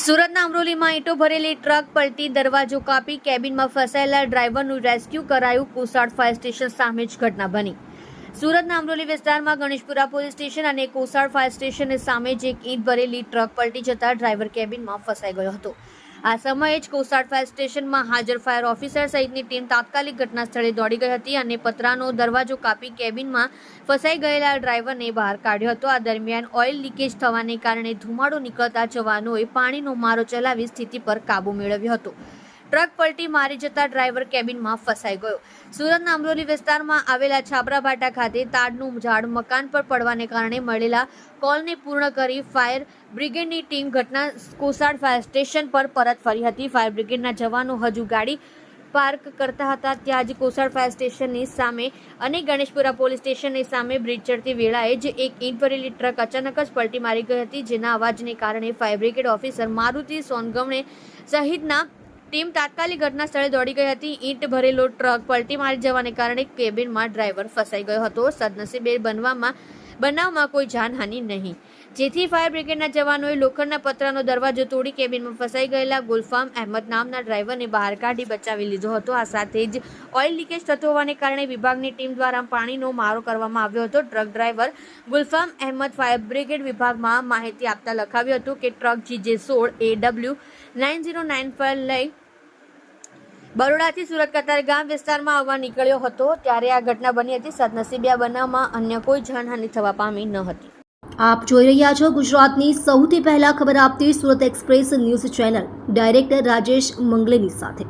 સુરતના અમરોલીમાં ઈંટો ભરેલી ટ્રક પલટી દરવાજો કાપી કેબિનમાં ફસાયેલા ડ્રાઈવરનું રેસ્ક્યુ કરાયું. કોસાડ ફાયર સ્ટેશન સામે જ ઘટના બની. સુરતના અમરોલી વિસ્તારમાં ગણેશપુરા પોલીસ સ્ટેશન અને કોસાડ ફાયર સ્ટેશનની સામે જ એક ઈંટ ભરેલી ટ્રક પલટી જતા ડ્રાઈવર કેબિનમાં ફસાઈ ગયો હતો. આ સમયે જ કોસાડ ફાયર સ્ટેશનમાં હાજર ફાયર ઓફિસર સહિતની ટીમ તાત્કાલિક ઘટના સ્થળે દોડી ગઈ હતી અને પતરાનો દરવાજો કાપી કેબિનમાં ફસાઈ ગયેલા ડ્રાઈવરને બહાર કાઢ્યો હતો. આ દરમિયાન ઓઇલ લીકેજ થવાને કારણે ધુમાડો નીકળતા જવાનોએ પાણીનો મારો ચલાવી સ્થિતિ પર કાબુ મેળવ્યો હતો. ટ્રક પલટી મારી જતા ડ્રાઈવર કેબિનમાં ફસાઈ ગયો. સુરતના અમરોલી વિસ્તારમાં આવેલા છાપરા ભાટા ખાતે તાડનું ઝાડ મકાન પર પડવાને કારણે મળેલા કોલને પૂર્ણ કરી ફાયર બ્રિગેડની ટીમ ઘટના કોસાડ ફાયર સ્ટેશન પર પરત ફરી હતી. ફાયર બ્રિગેડના જવાનો હજુ ગાડી પાર્ક કરતા હતા ત્યાં જ કોસાડ ફાયર સ્ટેશનની સામે અને ગણેશપુરા પોલીસ સ્ટેશનની સામે બ્રિજ ચડતી વેળાએ જ એક ઈંટ ભરેલી ટ્રક અચાનક જ પલટી મારી ગઈ હતી, જેના અવાજને કારણે ફાયર બ્રિગેડ ઓફિસર મારુતિ સોનગમણે સહિતના ટીમ તાત્કાલિક ઘટના સ્થળે દોડી ગઈ હતી. ઈંટ ભરેલો ટ્રક પલટી મારી જવાને કારણે કેબિનમાં ડ્રાઈવર ફસાઈ ગયો હતો. સદનસીબે બનાવમાં કોઈ જાનહાનિ નહીં, જેથી ફાયર બ્રિગેડના જવાનોએ લોખંડના પતરાનો દરવાજો તોડી કેબિનમાં ફસાઈ ગયેલા ગુલફામ અહેમદ નામના ડ્રાઈવરને બહાર કાઢી બચાવી લીધો હતો. આ સાથે જ ઓઇલ લીકેજ થતો હોવાને કારણે વિભાગની ટીમ દ્વારા પાણીનો મારો કરવામાં આવ્યો હતો. Truck driver Gulfam Ahmed fire brigade વિભાગમાં માહિતી આપતા લખાવ્યું હતું કે ટ્રક GJ16AW 9095 લઈ બરોડાથી સુરત કતારગામ વિસ્તારમાં આવવા નીકળ્યો હતો ત્યારે આ ઘટના બની હતી. સદનસીબે આ બનાવમાં અન્ય કોઈ જાનહાનિ થવા પામી ન હતી. આપ જોઈ રહ્યા છો ગુજરાતની સૌથી પહેલા ખબર આપતી Surat express news channel director Rajesh Mangleni સાથે.